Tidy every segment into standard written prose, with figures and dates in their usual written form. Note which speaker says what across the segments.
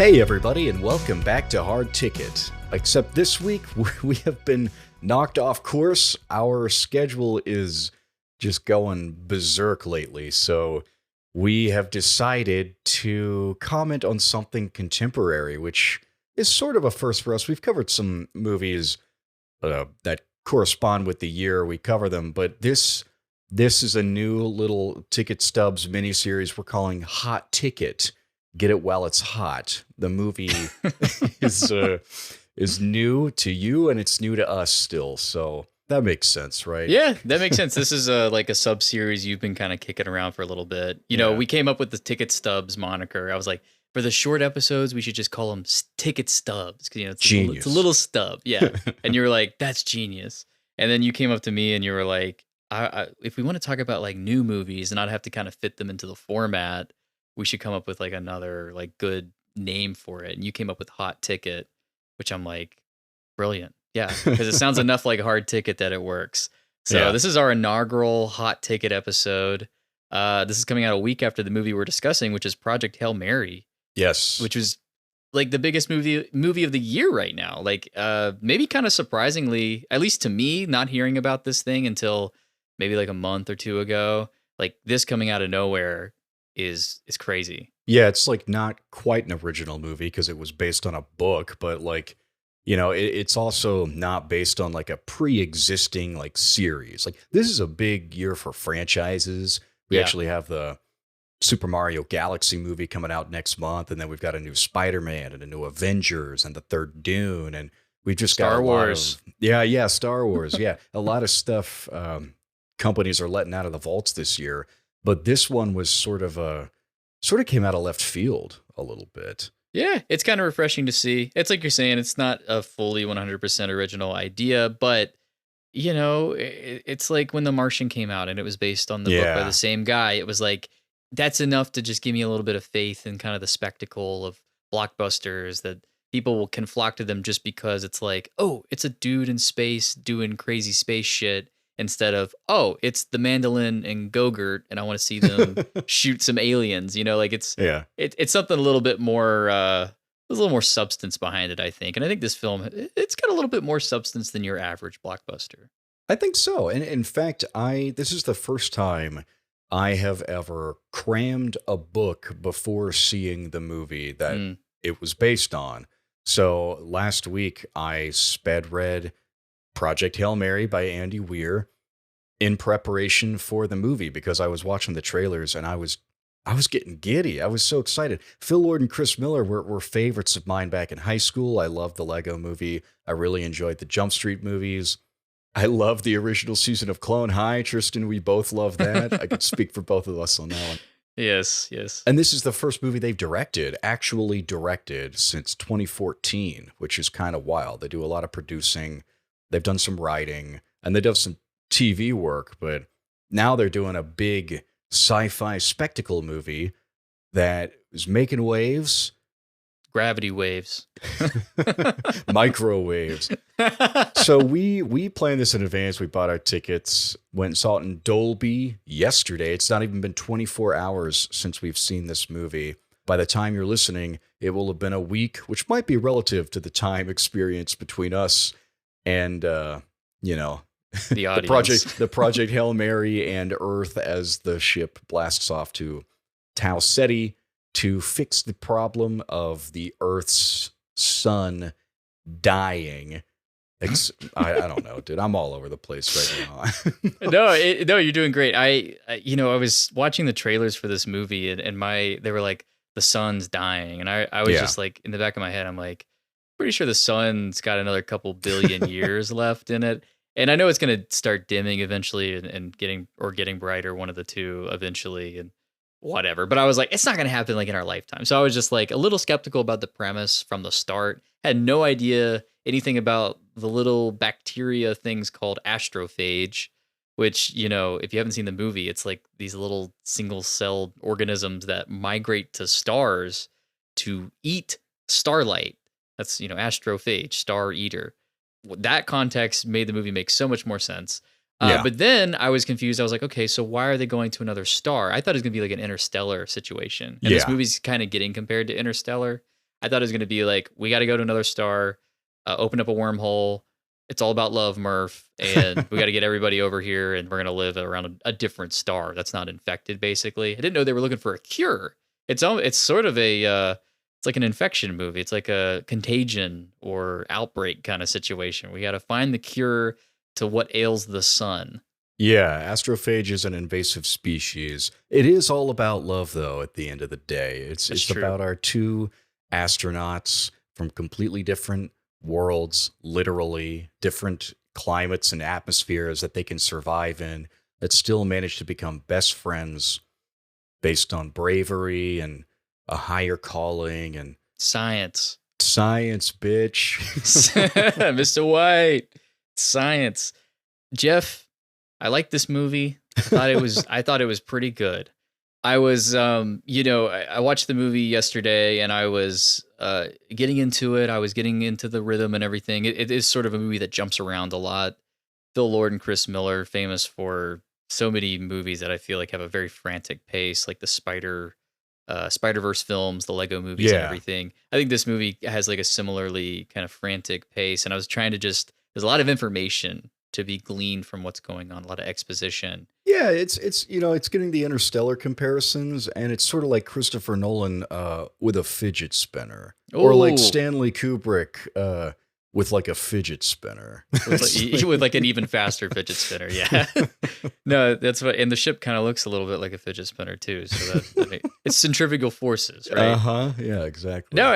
Speaker 1: Hey everybody, and welcome back to Hard Ticket. Except this week, we have been knocked off course. Our schedule is just going berserk lately, so we have decided to comment on something contemporary, which is sort of a first for us. We've covered some movies that correspond with the year we cover them, but this is a new little Ticket Stubs miniseries we're calling Hot Ticket. Get it while it's hot. The movie is new to you and it's new to us still, so that makes sense, right?
Speaker 2: Yeah, that makes sense. This is like a sub series you've been kind of kicking around for a little bit. You know, we came up with the Ticket Stubs moniker. I was like, for the short episodes, we should just call them Ticket Stubs because it's a little stub. Yeah, and you were like, that's genius. And then you came up to me and you were like, if we want to talk about like new movies and not have to kind of fit them into the format, we should come up with like another like good name for it. And you came up with Hot Ticket, which I'm like, brilliant. Yeah, because it sounds enough like Hard Ticket that it works. So This is our inaugural Hot Ticket episode. This is coming out a week after the movie we're discussing, which is Project Hail Mary.
Speaker 1: Yes.
Speaker 2: Which was like the biggest movie of the year right now. Like maybe kind of surprisingly, at least to me, not hearing about this thing until maybe like a month or two ago. Like this coming out of nowhere is crazy.
Speaker 1: Yeah, it's like not quite an original movie because it was based on a book, but like, you know, it's also not based on like a pre-existing like series. Like this is a big year for franchises. We actually have the Super Mario Galaxy movie coming out next month, and then we've got a new Spider-Man and a new Avengers and the third Dune, and we've just got
Speaker 2: Star Wars.
Speaker 1: Star Wars. Yeah, a lot of stuff companies are letting out of the vaults this year. But this one was sort of came out of left field a little bit.
Speaker 2: Yeah, it's kind of refreshing to see. It's like you're saying, it's not a fully 100% original idea, but you know, it's like when The Martian came out and it was based on the book by the same guy. It was like, that's enough to just give me a little bit of faith in kind of the spectacle of blockbusters that people can flock to them just because it's like, oh, it's a dude in space doing crazy space shit. Instead of, oh, it's the mandolin and Go-Gurt, and I want to see them shoot some aliens. You know, like it's something a little bit more, there's a little more substance behind it, I think. And I think this film, it's got a little bit more substance than your average blockbuster.
Speaker 1: I think so. And in fact, this is the first time I have ever crammed a book before seeing the movie that it was based on. So last week I sped read Project Hail Mary by Andy Weir in preparation for the movie because I was watching the trailers and I was getting giddy. I was so excited. Phil Lord and Chris Miller were favorites of mine back in high school. I loved the Lego movie. I really enjoyed the Jump Street movies. I loved the original season of Clone High. Tristan, we both love that. I could speak for both of us on that one.
Speaker 2: Yes.
Speaker 1: And this is the first movie they've actually directed since 2014, which is kind of wild. They do a lot of producing. They've done some writing and they've done some TV work, but now they're doing a big sci-fi spectacle movie that is making waves.
Speaker 2: Gravity waves.
Speaker 1: Microwaves. So we planned this in advance. We bought our tickets, went and saw it in Dolby yesterday. It's not even been 24 hours since we've seen this movie. By the time you're listening, it will have been a week, which might be relative to the time experience between us and the audience. the project Hail Mary and Earth as the ship blasts off to Tau Ceti to fix the problem of the Earth's sun dying. I don't know, dude. I'm all over the place right
Speaker 2: now. No, you're doing great. I was watching the trailers for this movie and they were like, the sun's dying. And I was just like, in the back of my head, I'm like, pretty sure the sun's got another couple billion years left in it. And I know it's going to start dimming eventually and getting brighter, one of the two eventually and whatever. But I was like, it's not going to happen like in our lifetime. So I was just like a little skeptical about the premise from the start. Had no idea anything about the little bacteria things called astrophage, which, you know, if you haven't seen the movie, it's like these little single-celled organisms that migrate to stars to eat starlight. That's, astrophage, star eater. That context made the movie make so much more sense. But then I was confused. I was like, okay, so why are they going to another star? I thought it was going to be like an Interstellar situation. And this movie's kind of getting compared to Interstellar. I thought it was going to be like, we got to go to another star, open up a wormhole. It's all about love, Murph, and we got to get everybody over here, and we're going to live around a different star that's not infected, basically. I didn't know they were looking for a cure. It's sort of it's like an infection movie. It's like a contagion or outbreak kind of situation. We got to find the cure to what ails the sun.
Speaker 1: Yeah, astrophage is an invasive species. It is all about love, though, at the end of the day. It's about our two astronauts from completely different worlds, literally, different climates and atmospheres that they can survive in, that still manage to become best friends based on bravery and a higher calling and
Speaker 2: science.
Speaker 1: Science, bitch.
Speaker 2: Mr. White. Science. Jeff, I like this movie. I thought it was pretty good. I was I watched the movie yesterday and I was getting into it. I was getting into the rhythm and everything. It is sort of a movie that jumps around a lot. Phil Lord and Chris Miller, famous for so many movies that I feel like have a very frantic pace, like the Spider-Verse films, the Lego movies and everything. I think this movie has like a similarly kind of frantic pace. And I was trying to there's a lot of information to be gleaned from what's going on, a lot of exposition.
Speaker 1: Yeah, it's getting the Interstellar comparisons, and it's sort of like Christopher Nolan with a fidget spinner. Ooh. Or like Stanley Kubrick with like a fidget spinner.
Speaker 2: with like an even faster fidget spinner, yeah. No, that's what, and the ship kind of looks a little bit like a fidget spinner too. So it's centrifugal forces, right?
Speaker 1: Yeah, exactly.
Speaker 2: No,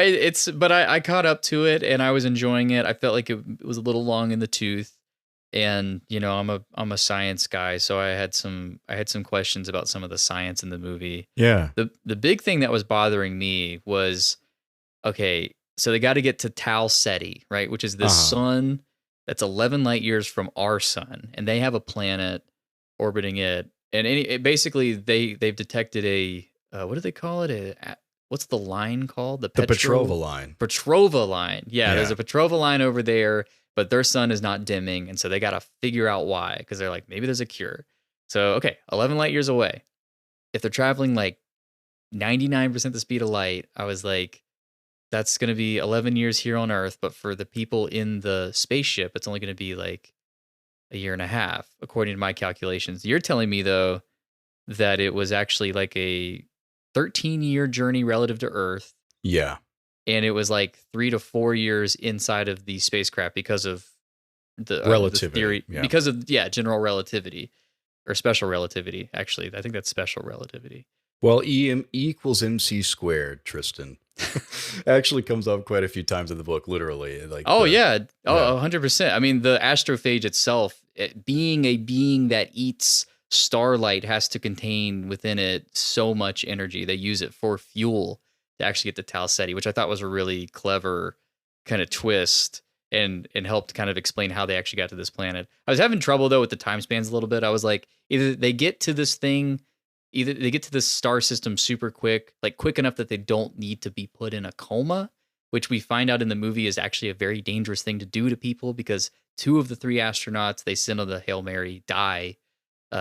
Speaker 2: but I caught up to it and I was enjoying it. I felt like it was a little long in the tooth. And I'm a science guy, so I had some questions about some of the science in the movie.
Speaker 1: Yeah.
Speaker 2: The big thing that was bothering me was, okay, so they got to get to Tau Ceti, right, which is this sun that's 11 light years from our sun, and they have a planet orbiting it, and basically they've detected a what do they call it? What's the line called? The
Speaker 1: Petrova line.
Speaker 2: Petrova line. Yeah, there's a Petrova line over there. But their sun is not dimming, and so they got to figure out why, because they're like, maybe there's a cure. So, okay, 11 light years away. If they're traveling like 99% the speed of light, I was like, that's going to be 11 years here on Earth, but for the people in the spaceship, it's only going to be like a year and a half, according to my calculations. You're telling me, though, that it was actually like a 13-year journey relative to Earth.
Speaker 1: Yeah.
Speaker 2: And it was like 3 to 4 years inside of the spacecraft because of the
Speaker 1: relativity,
Speaker 2: the theory, because of general relativity or special relativity. Actually, I think that's special relativity.
Speaker 1: Well, E equals MC squared, Tristan. Actually comes up quite a few times in the book, literally. Like
Speaker 2: 100%. I mean, the astrophage itself, being a being that eats starlight, has to contain within it so much energy. They use it for fuel to actually get to Tau Ceti, which I thought was a really clever kind of twist and helped kind of explain how they actually got to this planet. I was having trouble, though, with the time spans a little bit. I was like, either they get to this star system super quick, like quick enough that they don't need to be put in a coma, which we find out in the movie is actually a very dangerous thing to do to people, because 2 of the 3 astronauts they send on the Hail Mary die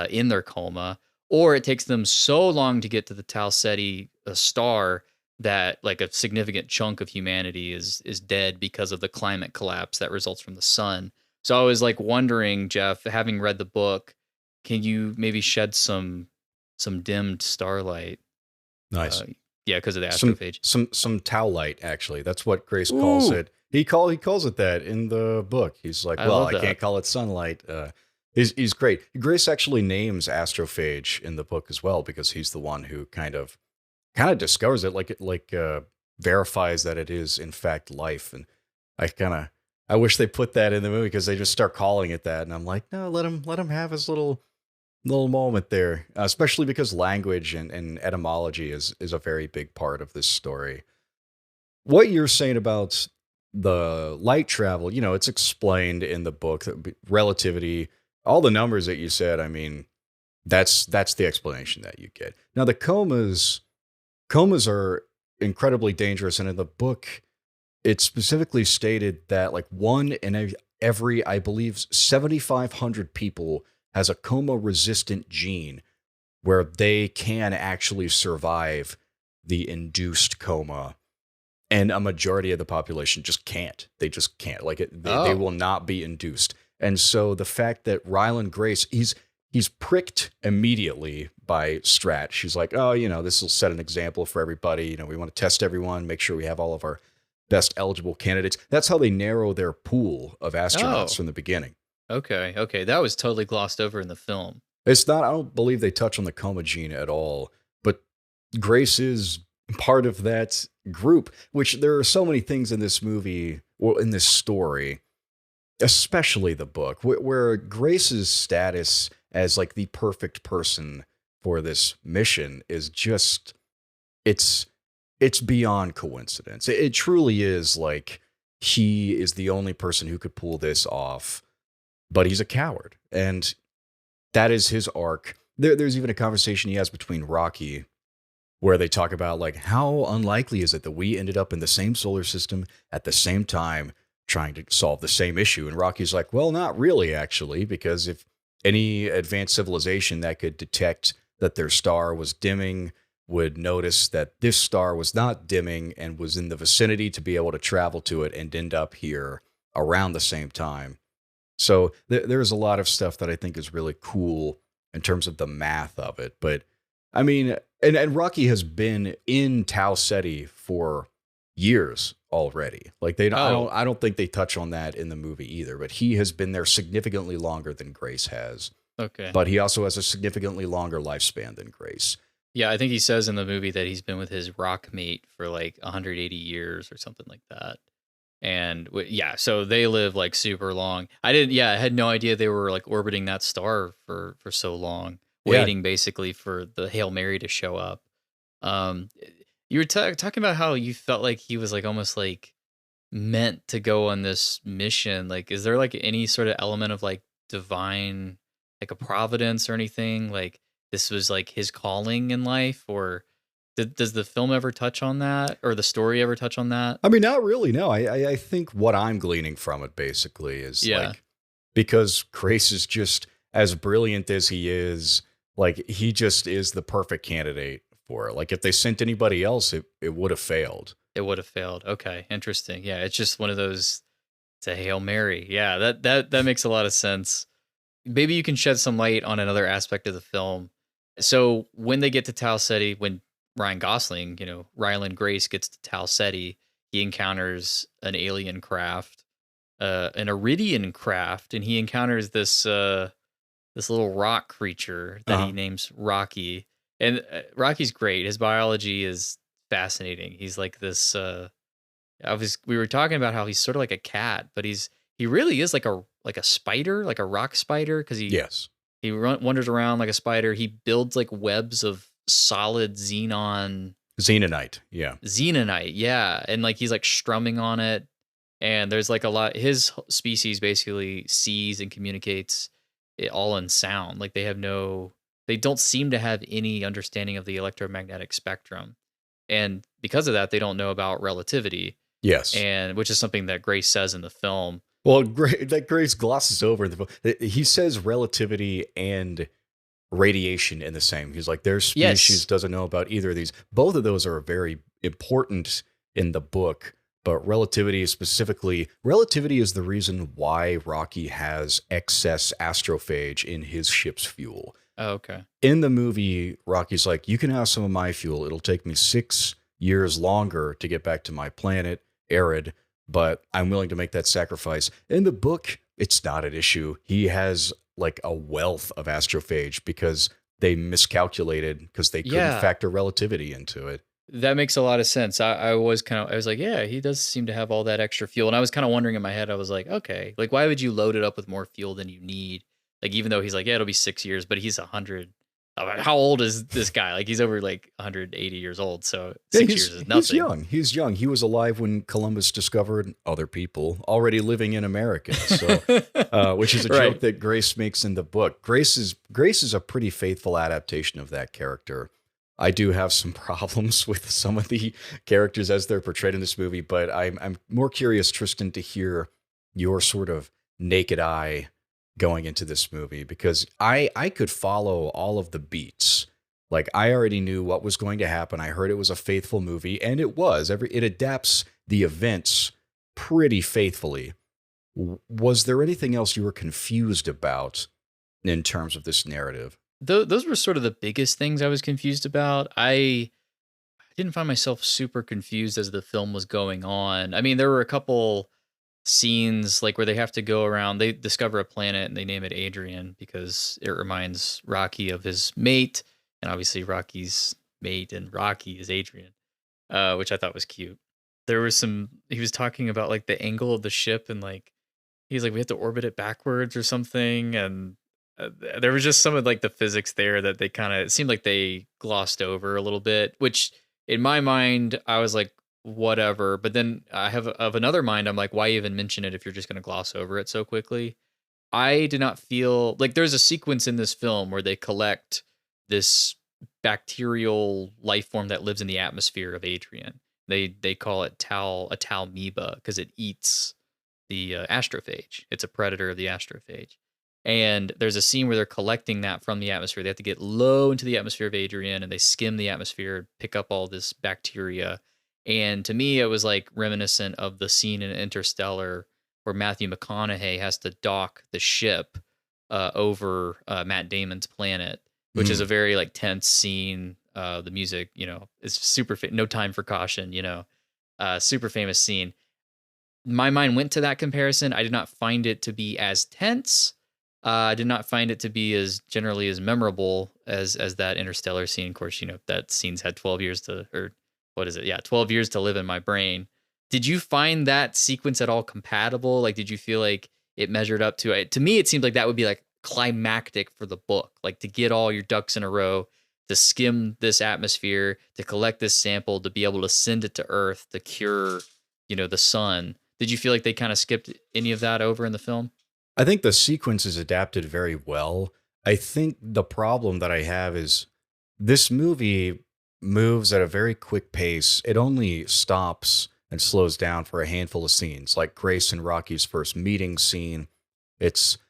Speaker 2: in their coma, or it takes them so long to get to the Tau Ceti star that like a significant chunk of humanity is dead because of the climate collapse that results from the sun. So I was like wondering, Jeff, having read the book, can you maybe shed some dimmed starlight?
Speaker 1: Nice.
Speaker 2: Because of the astrophage.
Speaker 1: Some tau light, actually. That's what Grace calls it. He calls it that in the book. He's like, I can't call it sunlight. He's great. Grace actually names astrophage in the book as well, because he's the one who kind of discovers it, like verifies that it is in fact life. And I wish they put that in the movie, because they just start calling it that, and I'm like, no, let him have his little moment there, especially because language and etymology is a very big part of this story. What you're saying about the light travel, it's explained in the book, relativity, all the numbers that you said. I mean, that's the explanation that you get. Now the comas are incredibly dangerous, and in the book, it's specifically stated that like 1 in every, I believe, 7,500 people has a coma-resistant gene where they can actually survive the induced coma. and a majority of the population just can't. They just can't. Like they
Speaker 2: Oh.
Speaker 1: will not be induced. And so the fact that Ryland Grace, he's pricked immediately by Strat. She's like, oh, this will set an example for everybody. We want to test everyone, make sure we have all of our best eligible candidates. That's how they narrow their pool of astronauts from the beginning.
Speaker 2: Okay. That was totally glossed over in the film.
Speaker 1: It's not, I don't believe they touch on the coma gene at all, but Grace is part of that group, which there are so many things in this movie, or in this story, especially the book, where Grace's status as like the perfect person for this mission is just, it's beyond coincidence. It truly is like he is the only person who could pull this off, but he's a coward. And that is his arc. There's even a conversation he has between Rocky where they talk about like, how unlikely is it that we ended up in the same solar system at the same time trying to solve the same issue? And Rocky's like, well, not really, actually, because if any advanced civilization that could detect that their star was dimming would notice that this star was not dimming and was in the vicinity to be able to travel to it and end up here around the same time. So there's a lot of stuff that I think is really cool in terms of the math of it. But I mean, and Rocky has been in Tau Ceti for years already. Like I don't think they touch on that in the movie either, but he has been there significantly longer than Grace has.
Speaker 2: Okay.
Speaker 1: But he also has a significantly longer lifespan than Grace.
Speaker 2: Yeah, I think he says in the movie that he's been with his rock mate for like 180 years or something like that. And so they live like super long. I had no idea they were like orbiting that star for so long, waiting basically for the Hail Mary to show up. You were talking about how you felt like he was like almost like meant to go on this mission. Like, is there like any sort of element of like divine, like a providence or anything? Like this was like his calling in life, or does the film ever touch on that, or the story ever touch on that?
Speaker 1: I mean, not really. No, I think what I'm gleaning from it basically is like, because Grace is just as brilliant as he is, like he just is the perfect candidate for it. Like if they sent anybody else, it would have failed.
Speaker 2: It would have failed. Okay, interesting. Yeah, it's just one of those. It's a Hail Mary. Yeah, that makes a lot of sense. Maybe you can shed some light on another aspect of the film. So when they get to Tau Ceti, when Ryan Gosling, Ryland Grace gets to Tau Ceti, he encounters an alien craft, an Iridian craft, and he encounters this little rock creature that he names Rocky. And Rocky's great. His biology is fascinating. He's like this. We were talking about how he's sort of like a cat, but he really is like a spider, like a rock spider, because he wanders around like a spider. He builds like webs of solid xenonite, yeah, and like he's like strumming on it, and there's like a lot. His species basically sees and communicates it all in sound. Like they don't seem to have any understanding of the electromagnetic spectrum, and because of that, they don't know about relativity.
Speaker 1: Yes,
Speaker 2: and which is something that Grace says in the film.
Speaker 1: Well, that Grace glosses over in the film. He says relativity and radiation in the same. He's like, their species doesn't know about either of these. Both of those are very important in the book, but relativity is the reason why Rocky has excess astrophage in his ship's fuel.
Speaker 2: Oh, okay.
Speaker 1: In the movie, Rocky's like, you can have some of my fuel. It'll take me 6 years longer to get back to my planet, arid, but I'm willing to make that sacrifice. In the book, it's not an issue. He has like a wealth of astrophage because they miscalculated because they couldn't factor relativity into it.
Speaker 2: That makes a lot of sense. I was like, yeah, he does seem to have all that extra fuel. And I was kind of wondering in my head, I was like, okay, like why would you load it up with more fuel than you need? Like, even though he's like, yeah, it'll be 6 years, but he's 100. How old is this guy? Like, he's over like 180 years old. So 6 years is nothing.
Speaker 1: He's young. He was alive when Columbus discovered other people already living in America. So, which is a joke that Grace makes in the book. Grace is a pretty faithful adaptation of that character. I do have some problems with some of the characters as they're portrayed in this movie, but I'm more curious, Tristan, to hear your sort of naked eye going into this movie, because I could follow all of the beats. Like, I already knew what was going to happen. I heard it was a faithful movie, and it was. It adapts the events pretty faithfully. Was there anything else you were confused about in terms of this narrative?
Speaker 2: Those were sort of the biggest things I was confused about. I didn't find myself super confused as the film was going on. I mean, there were a couple scenes like where they have to go around, they discover a planet and they name it Adrian because it reminds Rocky of his mate, and obviously Rocky's mate and Rocky is Adrian, which I thought was cute. There was he was talking about like the angle of the ship, and like he's like, we have to orbit it backwards or something, and there was just some of like the physics there that they kind of, it seemed like they glossed over a little bit, which in my mind I was like, whatever. But then I have of another mind, I'm like, why even mention it if you're just going to gloss over it so quickly? I did not feel like there's a sequence in this film where they collect this bacterial life form that lives in the atmosphere of Adrian. They call it a talmoeba because it eats the astrophage. It's a predator of the astrophage. And there's a scene where they're collecting that from the atmosphere. They have to get low into the atmosphere of Adrian, and they skim the atmosphere, pick up all this bacteria. And to me, it was like reminiscent of the scene in Interstellar where Matthew McConaughey has to dock the ship over Matt Damon's planet, which is a very like tense scene. The music, is super. No Time for Caution, super famous scene. My mind went to that comparison. I did not find it to be as tense. I did not find it to be as generally as memorable as that Interstellar scene. Of course, that scene's had 12 years to, or what is it? Yeah, 12 years to live in my brain. Did you find that sequence at all compatible? Like, did you feel like it measured up to it? To me, it seemed like that would be like climactic for the book, like to get all your ducks in a row, to skim this atmosphere, to collect this sample, to be able to send it to Earth to cure, the sun. Did you feel like they kind of skipped any of that over in the film?
Speaker 1: I think the sequence is adapted very well. I think the problem that I have is this movie moves at a very quick pace. It only stops and slows down for a handful of scenes, like Grace and Rocky's first meeting scene.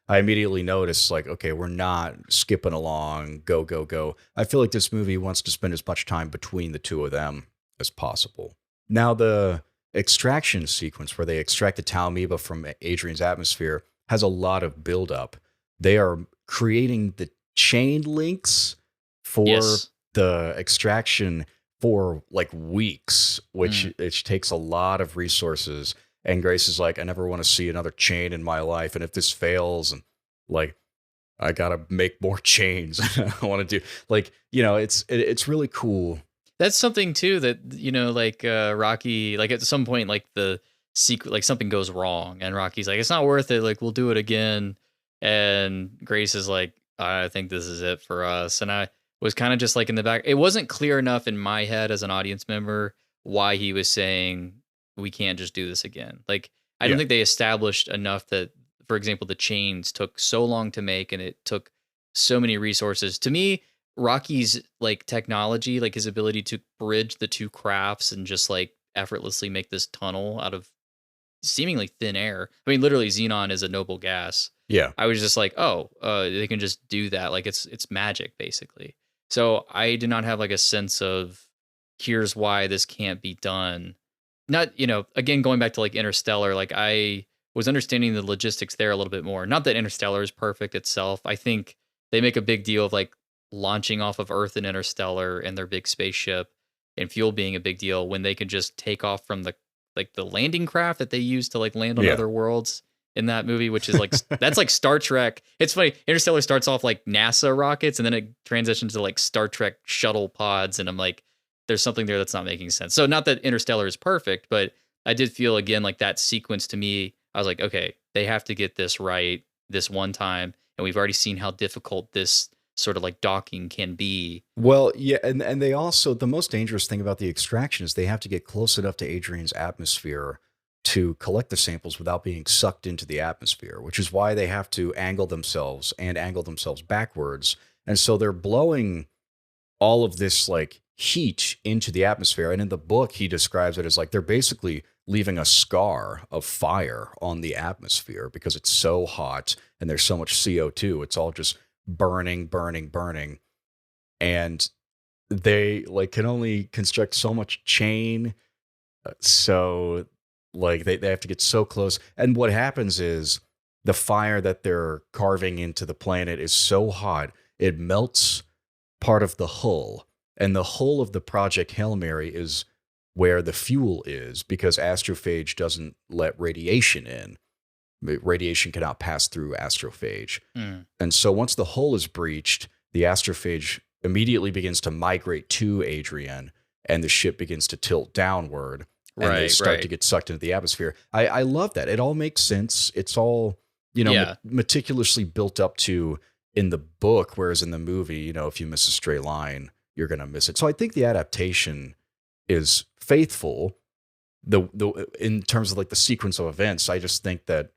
Speaker 1: I immediately noticed, like, okay, we're not skipping along, go, go, go. I feel like this movie wants to spend as much time between the two of them as possible. Now, the extraction sequence where they extract the talmoeba from Adrian's atmosphere has a lot of buildup. They are creating the chain links for the extraction for like weeks, which takes a lot of resources. And Grace is like, I never want to see another chain in my life. And if this fails, and like, I gotta make more chains. I want to do like, it's really cool.
Speaker 2: That's something too that, like Rocky, like at some point, like the secret, like something goes wrong and Rocky's like, it's not worth it. Like, we'll do it again. And Grace is like, I think this is it for us. And I was kind of just like in the back. It wasn't clear enough in my head as an audience member why he was saying we can't just do this again. Like, I don't think they established enough that, for example, the chains took so long to make and it took so many resources. To me, Rocky's like technology, like his ability to bridge the two crafts and just like effortlessly make this tunnel out of seemingly thin air. I mean, literally, xenon is a noble gas.
Speaker 1: Yeah.
Speaker 2: I was just like, they can just do that. Like it's magic, basically. So I did not have like a sense of here's why this can't be done. Not, again, going back to like Interstellar, like I was understanding the logistics there a little bit more. Not that Interstellar is perfect itself. I think they make a big deal of like launching off of Earth in Interstellar and their big spaceship and fuel being a big deal when they can just take off from the landing craft that they use to like land on other worlds in that movie, which is like, that's like Star Trek. It's funny. Interstellar starts off like NASA rockets and then it transitions to like Star Trek shuttle pods. And I'm like, there's something there that's not making sense. So not that Interstellar is perfect, but I did feel again, like that sequence to me, I was like, okay, they have to get this right this one time. And we've already seen how difficult this sort of like docking can be.
Speaker 1: Well, yeah, and they also, the most dangerous thing about the extraction is they have to get close enough to Adrian's atmosphere to collect the samples without being sucked into the atmosphere, which is why they have to angle themselves backwards. And so they're blowing all of this like heat into the atmosphere. And in the book, he describes it as like they're basically leaving a scar of fire on the atmosphere because it's so hot and there's so much CO2. It's all just burning. And they like can only construct so much chain, so like they have to get so close. And what happens is the fire that they're carving into the planet is so hot it melts part of the hull, and the hull of the Project Hail Mary is where the fuel is because astrophage doesn't let radiation in. Radiation cannot pass through astrophage.
Speaker 2: Mm.
Speaker 1: And so once the hull is breached, the astrophage immediately begins to migrate to Adrian, and the ship begins to tilt downward, and they start to get sucked into the atmosphere. I love that. It all makes sense. It's all, meticulously built up to in the book, whereas in the movie, if you miss a stray line, you're going to miss it. So I think the adaptation is faithful. The in terms of like the sequence of events, I just think that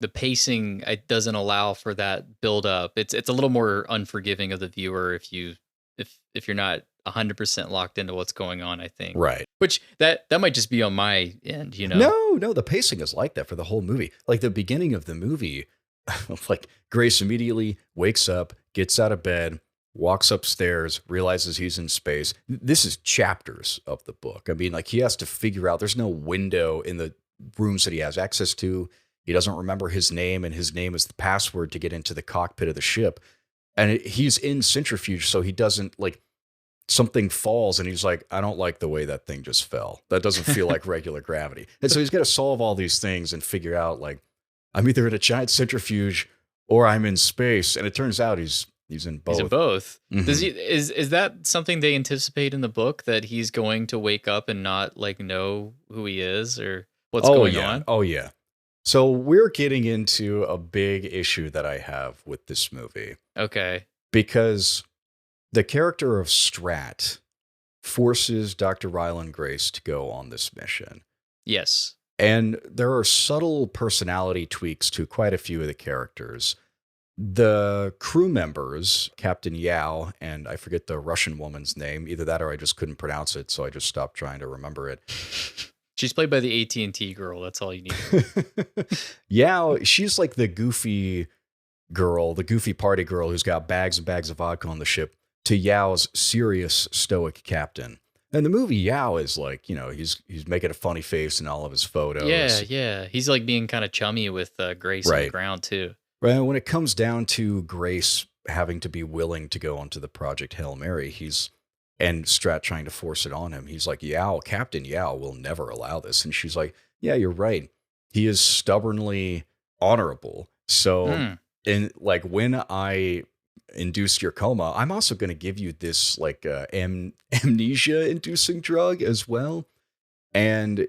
Speaker 2: the pacing, it doesn't allow for that build up. It's a little more unforgiving of the viewer if you're not 100% locked into what's going on, I think.
Speaker 1: Right.
Speaker 2: Which that might just be on my end,
Speaker 1: No, the pacing is like that for the whole movie. Like the beginning of the movie, like Grace immediately wakes up, gets out of bed, walks upstairs, realizes he's in space. This is chapters of the book. I mean, like he has to figure out there's no window in the rooms that he has access to. He doesn't remember his name, and his name is the password to get into the cockpit of the ship. And he's in centrifuge, so he doesn't like something falls, and he's like, I don't like the way that thing just fell. That doesn't feel like regular gravity. And so he's got to solve all these things and figure out like, I'm either in a giant centrifuge or I'm in space. And it turns out he's in both.
Speaker 2: He's in both.
Speaker 1: Mm-hmm.
Speaker 2: Does he is that something they anticipate in the book, that he's going to wake up and not like know who he is or what's going on?
Speaker 1: Oh yeah. So we're getting into a big issue that I have with this movie.
Speaker 2: Okay.
Speaker 1: Because the character of Strat forces Dr. Ryland Grace to go on this mission.
Speaker 2: Yes.
Speaker 1: And there are subtle personality tweaks to quite a few of the characters. The crew members, Captain Yao, and I forget the Russian woman's name, either that or I just couldn't pronounce it, so I just stopped trying to remember it.
Speaker 2: She's played by the AT&T girl. That's all you need.
Speaker 1: Yao, she's like the goofy girl, the goofy party girl who's got bags and bags of vodka on the ship, to Yao's serious, stoic captain. And the movie, Yao is like, he's making a funny face in all of his photos.
Speaker 2: Yeah. He's like being kind of chummy with Grace on the ground too.
Speaker 1: Right. When it comes down to Grace having to be willing to go onto the Project Hail Mary, and Strat trying to force it on him. He's like, Captain Yao will never allow this. And she's like, yeah, you're right. He is stubbornly honorable. So when I induced your coma, I'm also going to give you this like amnesia inducing drug as well. And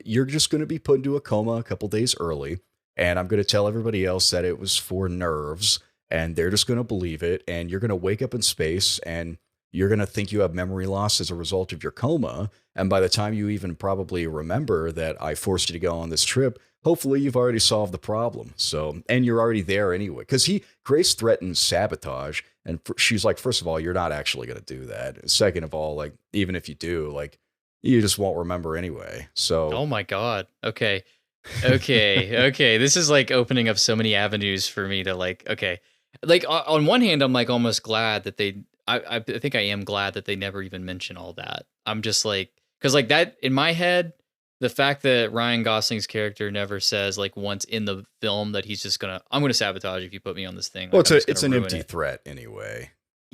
Speaker 1: you're just going to be put into a coma a couple days early. And I'm going to tell everybody else that it was for nerves, and they're just going to believe it. And you're going to wake up in space, and you're going to think you have memory loss as a result of your coma. And by the time you even probably remember that I forced you to go on this trip, hopefully you've already solved the problem. So, and you're already there anyway. Because Grace threatens sabotage. And she's like, first of all, you're not actually going to do that. Second of all, like, even if you do, like, you just won't remember anyway. So.
Speaker 2: Oh my God. Okay. This is like opening up so many avenues for me to like, okay. Like on one hand, I'm like almost glad that I think I am glad that they never even mention all that. I'm just like, because like that in my head, the fact that Ryan Gosling's character never says like once in the film that he's just I'm gonna sabotage if you put me on this thing.
Speaker 1: Well, it's an empty threat anyway.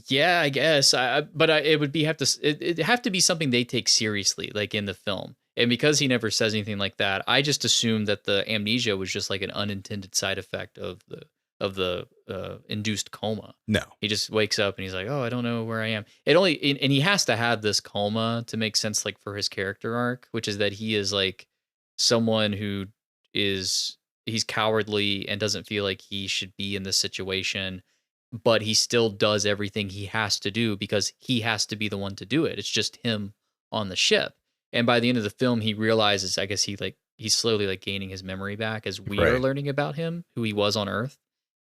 Speaker 2: Yeah, I guess. It would it'd have to be something they take seriously, like in the film. And because he never says anything like that, I just assumed that the amnesia was just like an unintended side effect of the induced coma.
Speaker 1: No,
Speaker 2: he just wakes up and he's like, oh, I don't know where I am. And he has to have this coma to make sense, like for his character arc, which is that he is like someone who he's cowardly and doesn't feel like he should be in this situation, but he still does everything he has to do because he has to be the one to do it. It's just him on the ship. And by the end of the film, he realizes, I guess he's slowly like gaining his memory back as we are learning about him, who he was on Earth.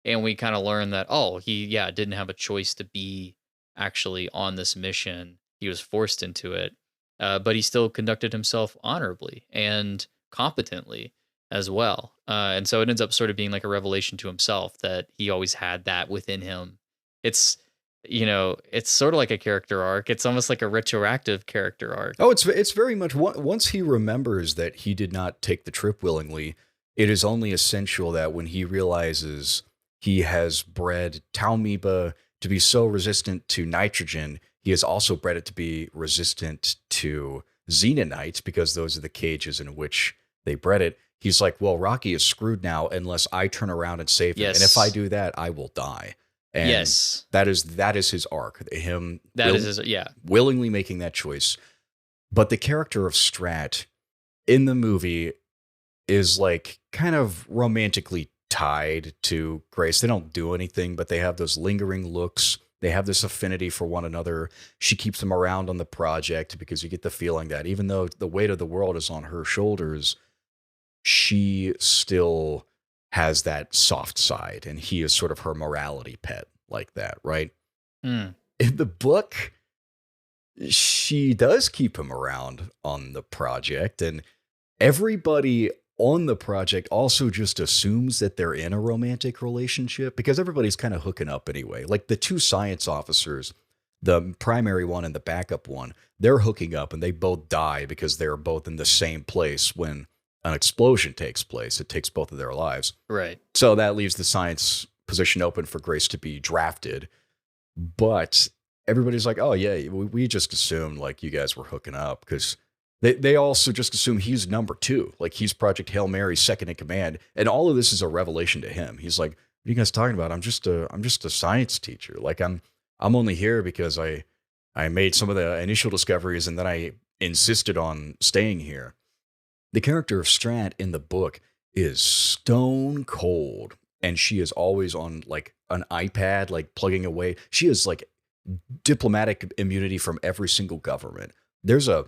Speaker 2: And we kind of learn that, he didn't have a choice to be actually on this mission. He was forced into it, but he still conducted himself honorably and competently as well. And so it ends up sort of being like a revelation to himself that he always had that within him. It's it's sort of like a character arc. It's almost like a retroactive character arc.
Speaker 1: Oh, it's very much once he remembers that he did not take the trip willingly, it is only essential that when he realizes he has bred Talmiba to be so resistant to nitrogen, he has also bred it to be resistant to xenonite because those are the cages in which they bred it. He's like, well, Rocky is screwed now unless I turn around and save him. And if I do that, I will die. And
Speaker 2: yes,
Speaker 1: that is his arc. Him
Speaker 2: yeah,
Speaker 1: willingly making that choice. But the character of Strat in the movie is like kind of romantically tied to Grace. They don't do anything, but they have those lingering looks. They have this affinity for one another. She keeps him around on the project because you get the feeling that even though the weight of the world is on her shoulders, she still has that soft side, and he is sort of her morality pet like that, right?
Speaker 2: Mm.
Speaker 1: In the book, she does keep him around on the project, and everybody on the project also just assumes that they're in a romantic relationship because everybody's kind of hooking up anyway. Like the two science officers, the primary one and the backup one, they're hooking up and they both die because they're both in the same place when an explosion takes place. It takes both of their lives.
Speaker 2: Right.
Speaker 1: So that leaves the science position open for Grace to be drafted. But everybody's like, oh, yeah, we just assumed like you guys were hooking up because they also just assume he's number two. Like he's Project Hail Mary's second in command. And all of this is a revelation to him. He's like, what are you guys talking about? I'm just a science teacher. Like I'm only here because I made some of the initial discoveries and then I insisted on staying here. The character of Strat in the book is stone cold, and she is always on like an iPad, like plugging away. She has like diplomatic immunity from every single government. There's a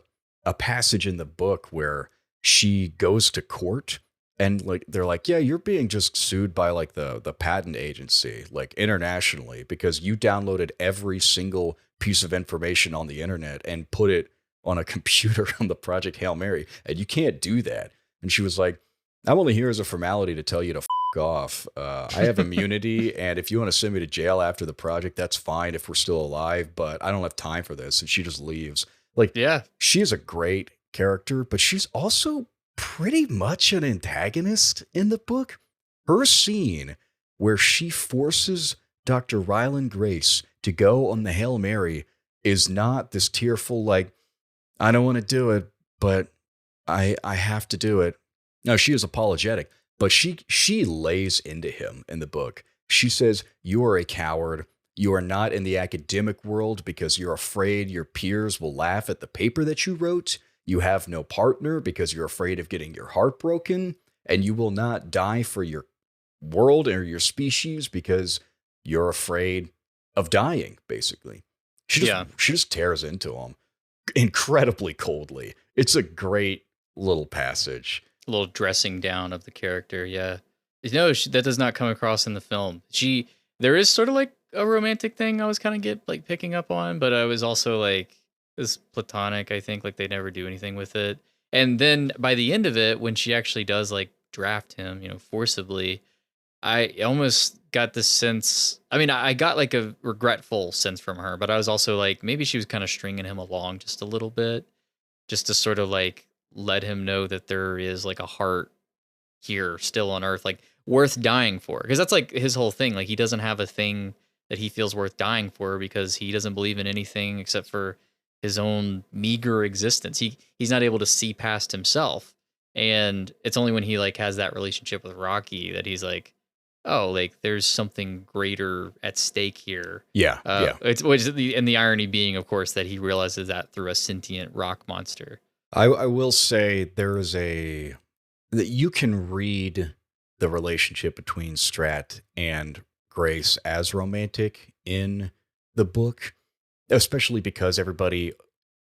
Speaker 1: passage in the book where she goes to court and like they're like, yeah, you're being just sued by like the patent agency, like internationally, because you downloaded every single piece of information on the internet and put it on a computer on the Project Hail Mary, and you can't do that. And she was like, I'm only here as a formality to tell you to off. I have immunity, and if you want to send me to jail after the project, that's fine if we're still alive, but I don't have time for this. And she just leaves. Like,
Speaker 2: yeah,
Speaker 1: she is a great character, but she's also pretty much an antagonist in the book. Her scene where she forces Dr. Ryland Grace to go on the Hail Mary is not this tearful, like, I don't want to do it, but I have to do it. No, she is apologetic, but she lays into him in the book. She says, you are a coward. You are not in the academic world because you're afraid your peers will laugh at the paper that you wrote. You have no partner because you're afraid of getting your heart broken. And you will not die for your world or your species because you're afraid of dying, basically. She just tears into him incredibly coldly. It's a great little passage.
Speaker 2: A little dressing down of the character, yeah. No, that does not come across in the film. There is sort of like a romantic thing I was kind of picking up on, but I was also like, it's platonic, I think, like they never do anything with it. And then by the end of it, when she actually does like draft him, forcibly, I almost got this sense. I mean, I got like a regretful sense from her, but I was also like, maybe she was kind of stringing him along just a little bit, just to sort of like let him know that there is like a heart here still on Earth, like worth dying for. Because that's like his whole thing. Like he doesn't have a thing that he feels worth dying for because he doesn't believe in anything except for his own meager existence. He's not able to see past himself. And it's only when he like has that relationship with Rocky that he's like, oh, like there's something greater at stake here.
Speaker 1: Yeah.
Speaker 2: And the irony being, of course, that he realizes that through a sentient rock monster.
Speaker 1: I will say that you can read the relationship between Strat and Grace as romantic in the book, especially because everybody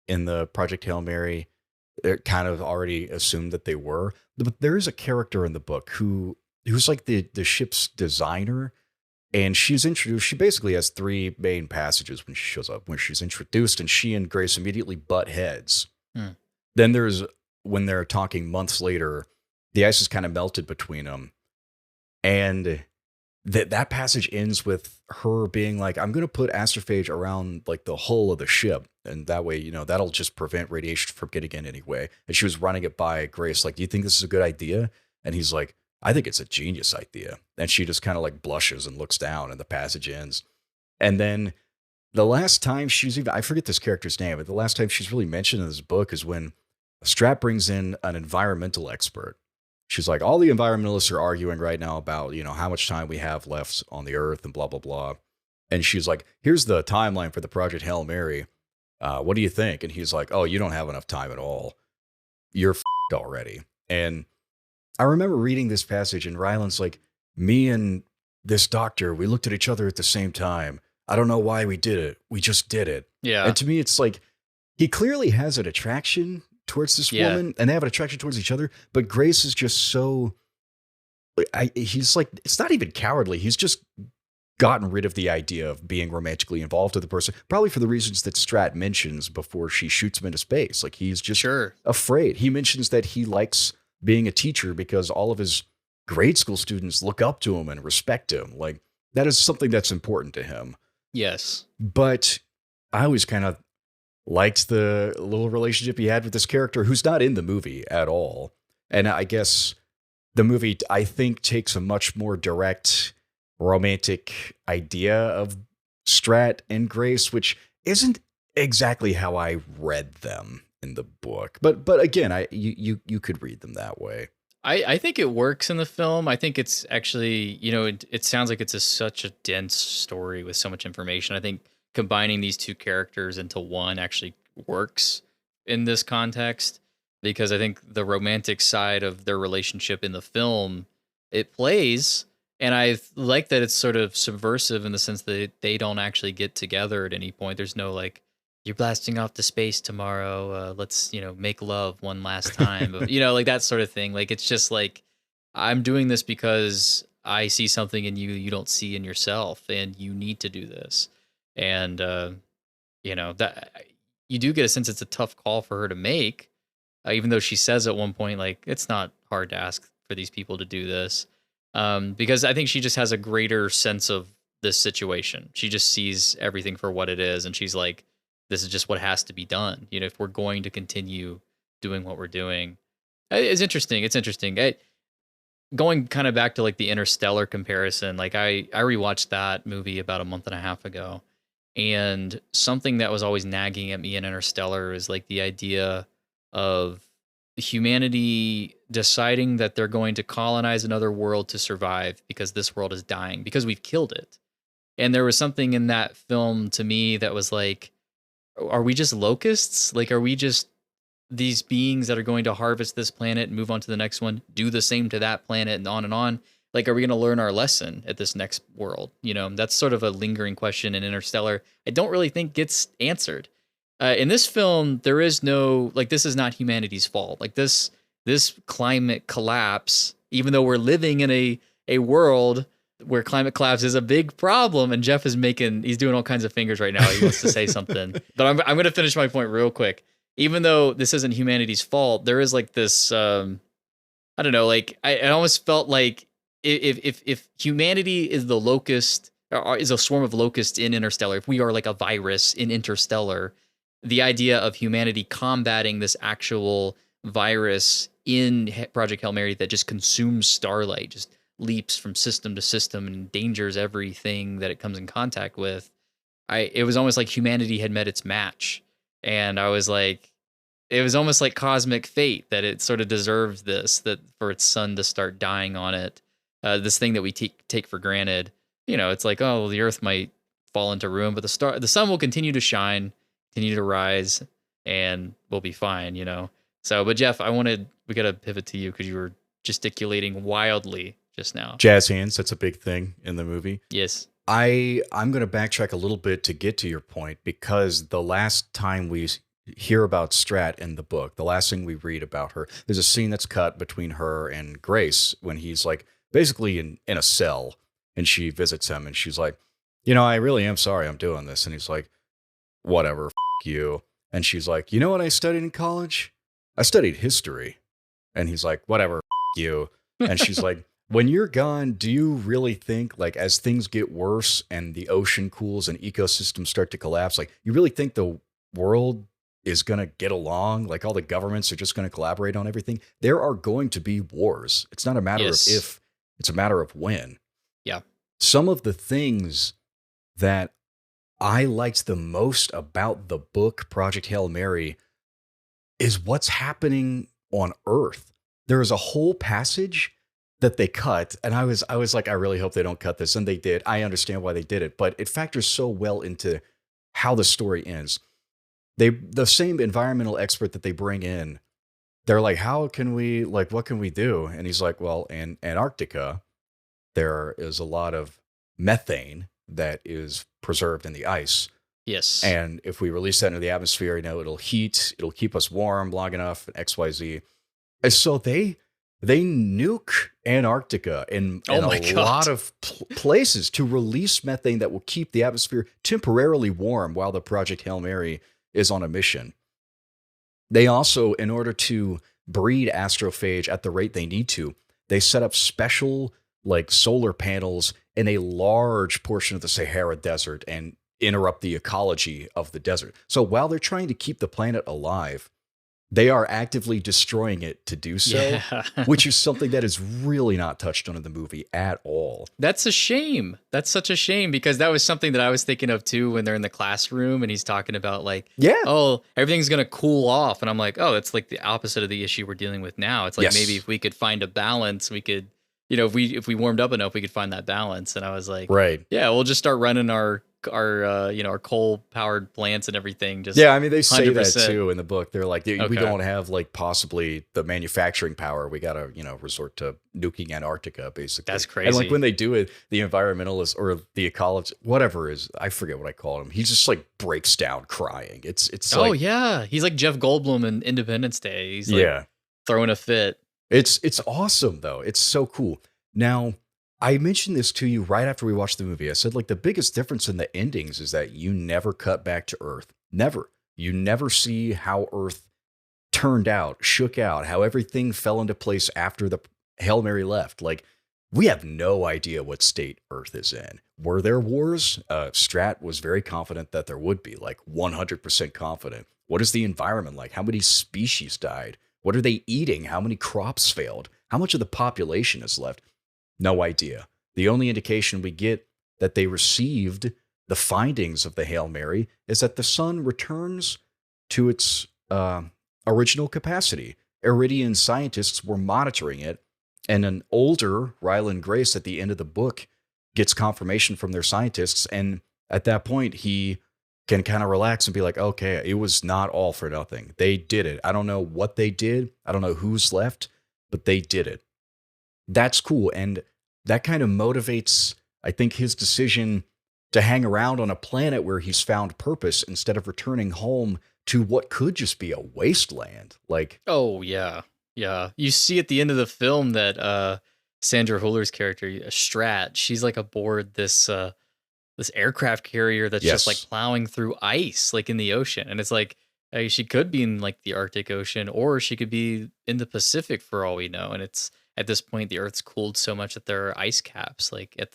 Speaker 1: in the Project Hail Mary kind of already assumed that they were. But there is a character in the book who's like the ship's designer, and she's introduced. She basically has three main passages when she shows up. When she's introduced, and she and Grace immediately butt heads. Then there's when they're talking months later, the ice is kind of melted between them, and that passage ends with her being like, I'm going to put astrophage around like the hull of the ship. And that way, that'll just prevent radiation from getting in anyway. And she was running it by Grace, like, do you think this is a good idea? And he's like, I think it's a genius idea. And she just kind of like blushes and looks down, and the passage ends. And then the last time she's even, I forget this character's name, but the last time she's really mentioned in this book is when Strat brings in an environmental expert. She's like, all the environmentalists are arguing right now about, how much time we have left on the earth and blah, blah, blah. And she's like, here's the timeline for the Project Hail Mary. What do you think? And he's like, oh, you don't have enough time at all. You're f***ed already. And I remember reading this passage, and Ryland's like, me and this doctor, we looked at each other at the same time. I don't know why we did it. We just did it.
Speaker 2: Yeah.
Speaker 1: And to me, it's like, he clearly has an attraction towards this woman, and they have an attraction towards each other. But Grace is just so, he's like, it's not even cowardly. He's just gotten rid of the idea of being romantically involved with the person, probably for the reasons that Strat mentions before she shoots him into space. Like, he's just afraid. He mentions that he likes being a teacher because all of his grade school students look up to him and respect him. Like, that is something that's important to him.
Speaker 2: Yes.
Speaker 1: But I always kind of liked the little relationship he had with this character who's not in the movie at all. And I guess the movie, I think, takes a much more direct romantic idea of Strat and Grace, which isn't exactly how I read them in the book. But again, you could read them that way.
Speaker 2: I think it works in the film. I think it's actually, it sounds like it's such a dense story with so much information. I think combining these two characters into one actually works in this context, because I think the romantic side of their relationship in the film, it plays. And I like that it's sort of subversive in the sense that they don't actually get together at any point. There's no like, you're blasting off to space tomorrow. Let's, make love one last time. Like that sort of thing. Like, it's just like, I'm doing this because I see something in you don't see in yourself, and you need to do this. And, that you do get a sense it's a tough call for her to make, even though she says at one point, like, it's not hard to ask for these people to do this. Because I think she just has a greater sense of this situation. She just sees everything for what it is, and she's like, this is just what has to be done. If we're going to continue doing what we're doing. It's interesting. Going kind of back to like the Interstellar comparison, like I rewatched that movie about a month and a half ago, and something that was always nagging at me in Interstellar is like the idea of humanity deciding that they're going to colonize another world to survive because this world is dying because we've killed it. And there was something in that film to me that was like, are we just locusts? Like, are we just these beings that are going to harvest this planet and move on to the next one, do the same to that planet, and on and on? Like, are we going to learn our lesson at this next world? That's sort of a lingering question in Interstellar. I don't really think gets answered. In this film, there is no, like, this is not humanity's fault. Like, this climate collapse, even though we're living in a world where climate collapse is a big problem, and Jeff is he's doing all kinds of fingers right now. He wants to say something, but I'm going to finish my point real quick. Even though this isn't humanity's fault, there is like this, I don't know, like I almost felt like if humanity is the locust, or is a swarm of locusts in Interstellar, if we are like a virus in Interstellar, the idea of humanity combating this actual virus in Project Hail Mary that just consumes starlight, just leaps from system to system and endangers everything that it comes in contact with. It was almost like humanity had met its match. And I was like, it was almost like cosmic fate that it sort of deserves this, that for its sun to start dying on it. This thing that we take for granted. It's like, oh, the earth might fall into ruin, but the sun will continue to shine, continue to rise, and we'll be fine, So, but Jeff, we got to pivot to you because you were gesticulating wildly just now.
Speaker 1: Jazz hands, that's a big thing in the movie.
Speaker 2: Yes.
Speaker 1: I'm going to backtrack a little bit to get to your point, because the last time we hear about Strat in the book, the last thing we read about her, there's a scene that's cut between her and Grace when he's like basically in a cell, and she visits him, and she's like, I really am sorry I'm doing this. And he's like, whatever, you. And she's like, you know what I studied in college? I studied history. And he's like, whatever, you. And she's like, When you're gone, do you really think, like, as things get worse and the ocean cools and ecosystems start to collapse, like, you really think the world is going to get along? Like, all the governments are just going to collaborate on everything? There are going to be wars. It's not a matter of
Speaker 2: Yes.
Speaker 1: if, it's a matter of when.
Speaker 2: Yeah.
Speaker 1: Some of the things that I liked the most about the book Project Hail Mary is what's happening on Earth. There is a whole passage that they cut, and I was like, I really hope they don't cut this, and they did. I understand why they did it, but it factors so well into how the story ends. The same environmental expert that they bring in, they're like, how can we, like, what can we do? And he's like, well, in Antarctica, there is a lot of methane that is preserved in the ice.
Speaker 2: Yes.
Speaker 1: And if we release that into the atmosphere, it'll keep us warm long enough, XYZ. And so they nuke Antarctica in a lot of places to release methane that will keep the atmosphere temporarily warm while the Project Hail Mary is on a mission. They also, in order to breed astrophage at the rate they need to, they set up special, like, solar panels in a large portion of the Sahara Desert and interrupt the ecology of the desert. So while they're trying to keep the planet alive, they are actively destroying it to do so,
Speaker 2: Yeah.
Speaker 1: which is something that is really not touched on in the movie at all.
Speaker 2: That's a shame. That's such a shame, because that was something that I was thinking of too when they're in the classroom and he's talking about, like, oh, everything's going to cool off. And I'm like, oh, it's like the opposite of the issue we're dealing with now. It's like, maybe if we could find a balance, we could, if we warmed up enough, we could find that balance. And I was like,
Speaker 1: right.
Speaker 2: Yeah, we'll just start running our coal powered plants and everything. Just
Speaker 1: I mean, they say
Speaker 2: 100%.
Speaker 1: that too in the book. They're like, we don't have, like, possibly the manufacturing power. We got to, resort to nuking Antarctica, basically.
Speaker 2: That's crazy.
Speaker 1: And, like, when they do it, the environmentalists or the ecologist, whatever is, I forget what I call him. He just, like, breaks down crying. It's
Speaker 2: oh,
Speaker 1: like,
Speaker 2: yeah, he's like Jeff Goldblum in Independence Day. He's like throwing a fit.
Speaker 1: It's awesome though. It's so cool. Now, I mentioned this to you right after we watched the movie. I said, like, the biggest difference in the endings is that you never cut back to Earth. Never. You never see how Earth turned out, shook out, how everything fell into place after the Hail Mary left. Like, we have no idea what state Earth is in. Were there wars? Strat was very confident that there would be, like 100% confident. What is the environment like? How many species died? What are they eating? How many crops failed? How much of the population is left? No idea. The only indication we get that they received the findings of the Hail Mary is that the sun returns to its original capacity. Iridian scientists were monitoring it, and an older Ryland Grace at the end of the book gets confirmation from their scientists, and at that point he can kind of relax and be like, okay, it was not all for nothing. They did it. I don't know what they did. I don't know who's left, but they did it. That's cool. And that kind of motivates, I think, his decision to hang around on a planet where he's found purpose instead of returning home to what could just be a wasteland. Like,
Speaker 2: oh, yeah. Yeah. You see at the end of the film that Sandra Huller's character, Strat, she's like aboard this aircraft carrier that's just like plowing through ice, like in the ocean. And it's like, she could be in like the Arctic Ocean, or she could be in the Pacific for all we know. And it's, at this point, the Earth's cooled so much that there are ice caps, like at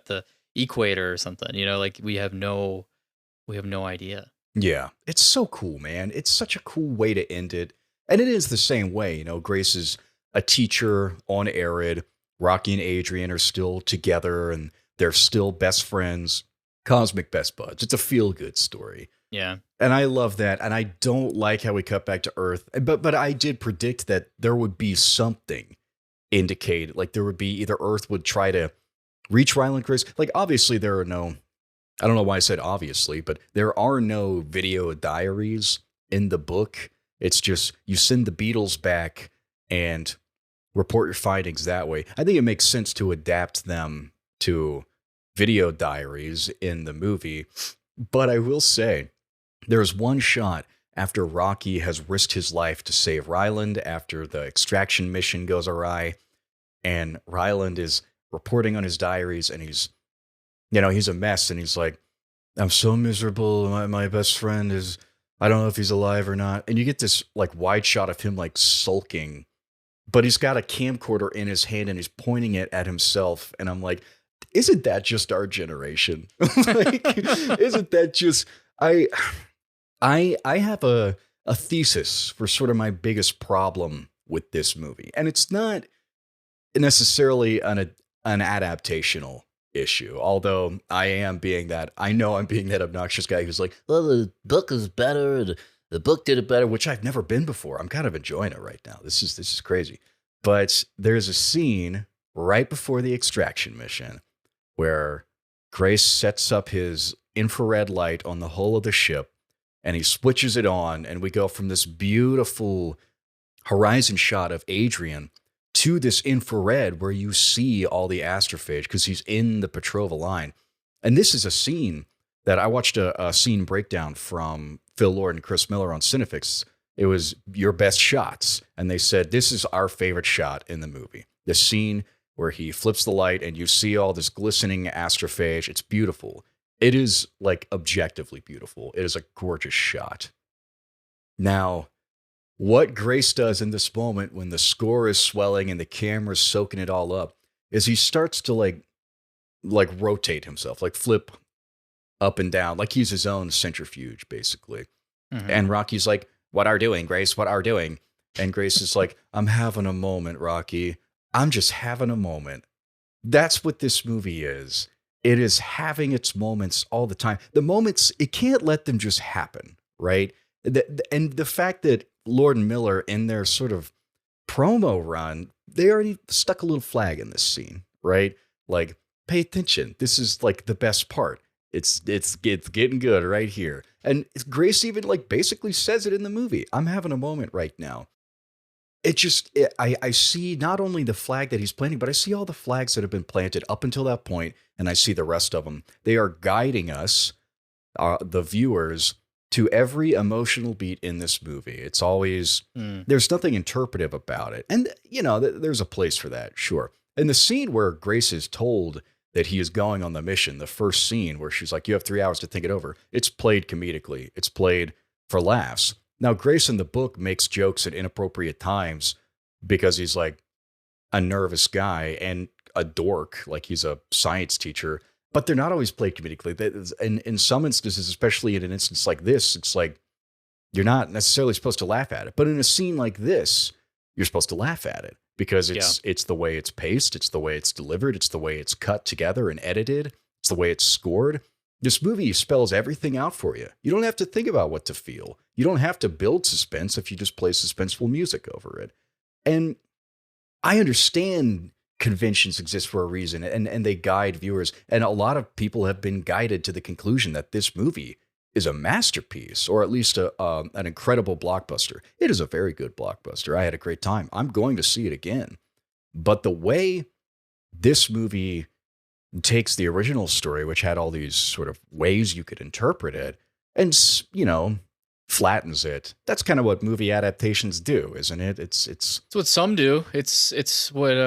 Speaker 2: the equator or something. Like we have no idea.
Speaker 1: Yeah, it's so cool, man. It's such a cool way to end it, and it is the same way. Grace is a teacher on Arid. Rocky and Adrian are still together, and they're still best friends, cosmic best buds. It's a feel-good story.
Speaker 2: Yeah.
Speaker 1: And I love that. And I don't like how we cut back to Earth, but I did predict that there would be something indicated, like there would be either Earth would try to reach Ryland Grace. Like, obviously there are no, I don't know why I said obviously, but there are no video diaries in the book. It's just you send the Beatles back and report your findings that way. I think it makes sense to adapt them to video diaries in the movie. But I will say, there's one shot after Rocky has risked his life to save Ryland after the extraction mission goes awry, and Ryland is reporting on his diaries, and he's a mess, and he's like, I'm so miserable. My best friend is, I don't know if he's alive or not. And you get this like wide shot of him like sulking but he's got a camcorder in his hand and he's pointing it at himself. And I'm like, isn't that just our generation? Like, isn't that just I have a thesis for sort of my biggest problem with this movie. And it's not necessarily an adaptational issue, although I know I'm being that obnoxious guy who's like, well, the book is better, the book did it better, which I've never been before. I'm kind of enjoying it right now. This is crazy. But there's a scene right before the extraction mission where Grace sets up his infrared light on the hull of the ship and he switches it on, and we go from this beautiful horizon shot of Adrian to this infrared where you see all the astrophage because he's in the Petrova line. And this is a scene that I watched a scene breakdown from Phil Lord and Chris Miller on Cinefix. It was your best shots. And they said, this is our favorite shot in the movie. The scene where he flips the light and you see all this glistening astrophage. It's beautiful. It is like objectively beautiful. It is a gorgeous shot. Now, what Grace does in this moment when the score is swelling and the camera's soaking it all up is he starts to like rotate himself, like flip up and down, like he's his own centrifuge, basically. Mm-hmm. And Rocky's like, what are doing, Grace? What are doing? And Grace is like, I'm having a moment, Rocky. I'm just having a moment. That's what this movie is. It is having its moments all the time. The moments, it can't let them just happen, right? And the fact that Lord and Miller, in their sort of promo run, they already stuck a little flag in this scene, right? Like, pay attention. This is like the best part. It's getting good right here. And Grace even like basically says it in the movie. I'm having a moment right now. I see not only the flag that he's planting, but I see all the flags that have been planted up until that point, and I see the rest of them. They are guiding us, the viewers, to every emotional beat in this movie. It's always, there's nothing interpretive about it. And, you know, there's a place for that, sure. And the scene where Grace is told that he is going on the mission, the first scene where she's like, you have 3 hours to think it over, it's played comedically. It's played for laughs. Now, Grace in the book makes jokes at inappropriate times because he's like a nervous guy and a dork, like he's a science teacher, but they're not always played comedically. In some instances, especially in an instance like this, it's like you're not necessarily supposed to laugh at it. But in a scene like this, you're supposed to laugh at it because it's the way it's paced, it's the way it's delivered, it's the way it's cut together and edited, it's the way it's scored. This movie spells everything out for you. You don't have to think about what to feel. You don't have to build suspense if you just play suspenseful music over it. And I understand conventions exist for a reason, and they guide viewers. And a lot of people have been guided to the conclusion that this movie is a masterpiece, or at least an incredible blockbuster. It is a very good blockbuster. I had a great time. I'm going to see it again. But the way this movie takes the original story, which had all these sort of ways you could interpret it, and, you know, flattens it. That's kind of what movie adaptations do, isn't it? It's
Speaker 2: what some do. It's what,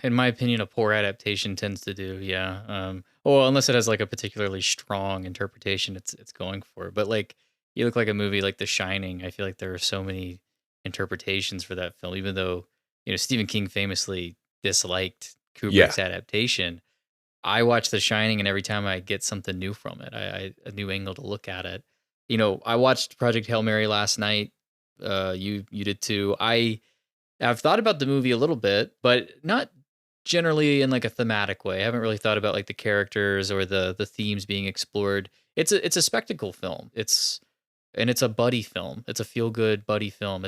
Speaker 2: in my opinion, a poor adaptation tends to do. Yeah. Well, unless it has like a particularly strong interpretation, it's going for. But like, you look like a movie like The Shining. I feel like there are so many interpretations for that film, even though, you know, Stephen King famously disliked Kubrick's adaptation. I watch The Shining, and every time I get something new from it, a new angle to look at it. You know, I watched Project Hail Mary last night. You did too. I've thought about the movie a little bit, but not generally in like a thematic way. I haven't really thought about like the characters or the themes being explored. It's a spectacle film. It's a buddy film. It's a feel good buddy film.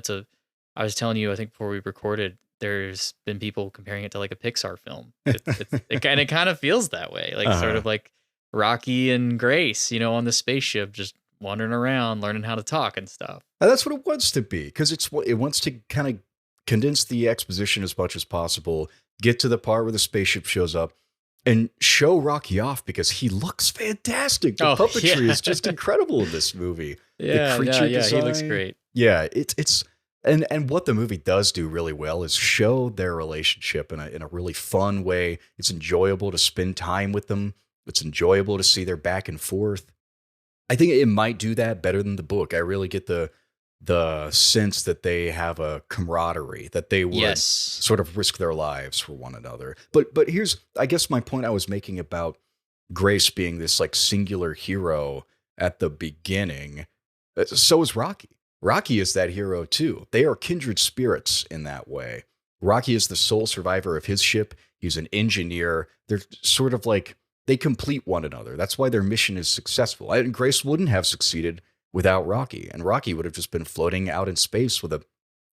Speaker 2: I was telling you, I think before we recorded, there's been people comparing it to like a Pixar film. It kind of feels that way, like sort of like Rocky and Grace, you know, on the spaceship, just wandering around, learning how to talk and stuff.
Speaker 1: And that's what it wants to be, because it wants to kind of condense the exposition as much as possible, get to the part where the spaceship shows up, and show Rocky off because he looks fantastic. The puppetry is just incredible in this movie.
Speaker 2: Yeah,
Speaker 1: the creature design,
Speaker 2: he looks great.
Speaker 1: Yeah, it's. And what the movie does do really well is show their relationship in a really fun way. It's enjoyable to spend time with them. It's enjoyable to see their back and forth. I think it might do that better than the book. I really get the the sense that they have a camaraderie, that they would
Speaker 2: Yes.
Speaker 1: sort of risk their lives for one another. But here's, I guess, my point I was making about Grace being this like singular hero at the beginning. So is Rocky. Rocky is that hero too. They are kindred spirits in that way. Rocky is the sole survivor of his ship. He's an engineer. They're sort of like, they complete one another. That's why their mission is successful. And Grace wouldn't have succeeded without Rocky. And Rocky would have just been floating out in space with a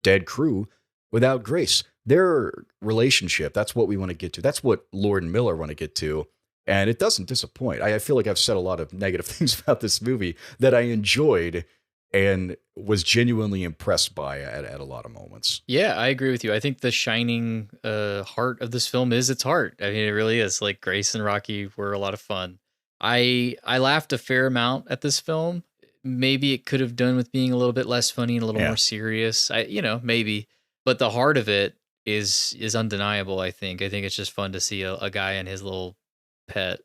Speaker 1: dead crew without Grace. Their relationship, that's what we want to get to. That's what Lord and Miller want to get to. And it doesn't disappoint. I feel like I've said a lot of negative things about this movie that I enjoyed and was genuinely impressed by at a lot of moments.
Speaker 2: Yeah, I agree with you. I think the shining heart of this film is its heart. I mean, it really is. Like, Grace and Rocky were a lot of fun. I laughed a fair amount at this film. Maybe it could have done with being a little bit less funny and a little more serious. Maybe. But the heart of it is undeniable, I think. I think it's just fun to see a guy and his little pet.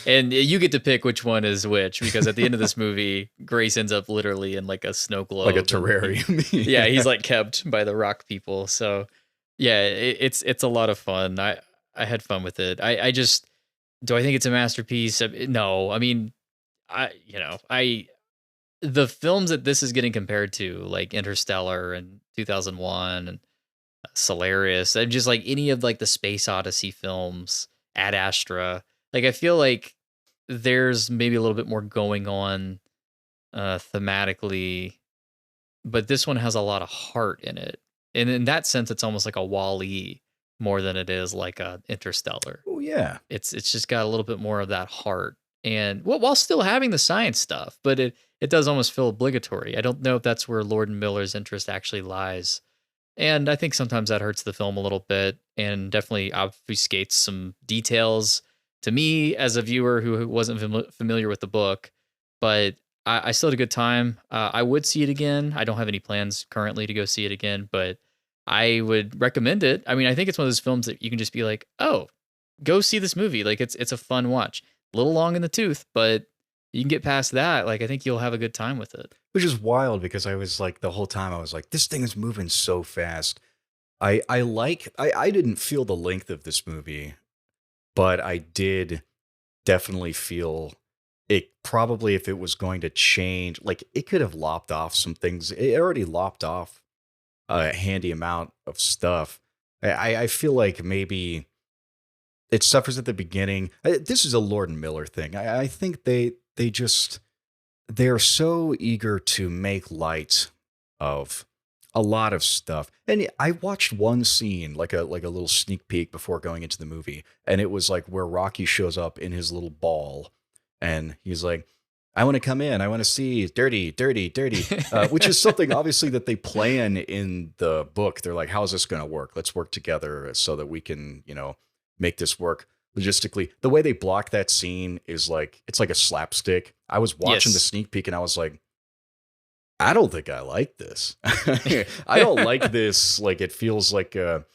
Speaker 2: And you get to pick which one is which, because at the end of this movie, Grace ends up literally in like a snow globe,
Speaker 1: like a terrarium.
Speaker 2: Yeah, he's like kept by the rock people. So yeah, it's a lot of fun. I had fun with it. I just, do I think it's a masterpiece? No, I mean, the films that this is getting compared to, like Interstellar and 2001 and Solaris, and just like any of like the Space Odyssey films, Ad Astra, like I feel like there's maybe a little bit more going on thematically, but this one has a lot of heart in it. And in that sense, it's almost like a Wall-E more than it is like a Interstellar.
Speaker 1: Oh yeah.
Speaker 2: It's just got a little bit more of that heart. And while still having the science stuff, but it does almost feel obligatory. I don't know if that's where Lord and Miller's interest actually lies. And I think sometimes that hurts the film a little bit and definitely obfuscates some details to me as a viewer who wasn't familiar with the book. But I still had a good time. I would see it again. I don't have any plans currently to go see it again, but I would recommend it. I mean, I think it's one of those films that you can just be like, oh, go see this movie. Like it's a fun watch. A little long in the tooth, but you can get past that. Like, I think you'll have a good time with it.
Speaker 1: Which is wild, because I was like, the whole time I was like, this thing is moving so fast. I didn't feel the length of this movie, but I did definitely feel it. Probably if it was going to change, like it could have lopped off some things. It already lopped off a handy amount of stuff. I feel like maybe it suffers at the beginning. This is a Lord and Miller thing. I think they're so eager to make light of a lot of stuff. And I watched one scene, like a little sneak peek before going into the movie, and it was like where Rocky shows up in his little ball, and he's like, I want to come in. I want to see dirty, dirty, dirty, which is something obviously that they plan in the book. They're like, how's this going to work? Let's work together so that we can, make this work logistically. The way they block that scene is like, it's like a slapstick. I was watching the sneak peek and I was like, I don't think I like this. I don't like this. Like, it feels like a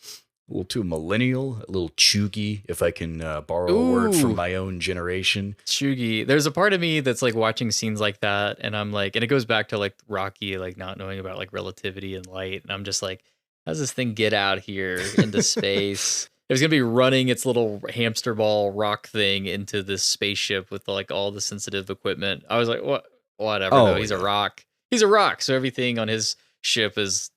Speaker 1: little too millennial, a little chuggy, if I can borrow a word from my own generation.
Speaker 2: Chuggy. There's a part of me that's like watching scenes like that, and I'm like, and it goes back to like Rocky, like not knowing about like relativity and light, and I'm just like, how does this thing get out here into space? It was gonna be running its little hamster ball rock thing into this spaceship with like all the sensitive equipment. I was like, what? Whatever. Oh, no, he's a rock. He's a rock. So everything on his ship is,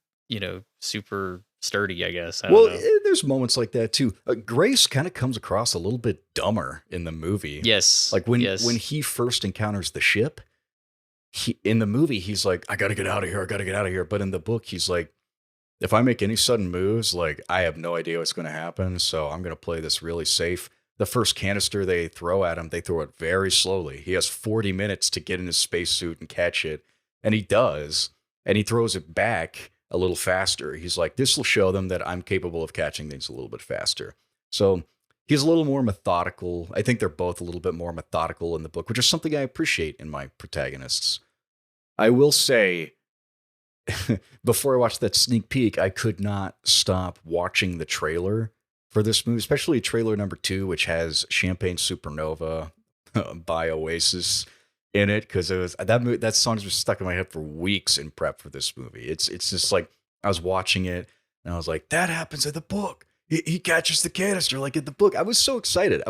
Speaker 2: super sturdy, I guess. I don't know.
Speaker 1: There's moments like that too. Grace kind of comes across a little bit dumber in the movie.
Speaker 2: Yes.
Speaker 1: Like when he first encounters the ship, in the movie, he's like, I got to get out of here. I got to get out of here. But in the book, he's like, if I make any sudden moves, like I have no idea what's going to happen. So I'm going to play this really safe. The first canister they throw at him, they throw it very slowly. He has 40 minutes to get in his spacesuit and catch it. And he does. And he throws it back a little faster. He's like, this will show them that I'm capable of catching things a little bit faster. So he's a little more methodical. I think they're both a little bit more methodical in the book, which is something I appreciate in my protagonists. I will say, before I watched that sneak peek, I could not stop watching the trailer for this movie, especially trailer number 2, which has Champagne Supernova by Oasis in it because it was that song was stuck in my head for weeks in prep for this movie. It's just like I was watching it and I was like, that happens in the book. He catches the canister like in the book. I was so excited.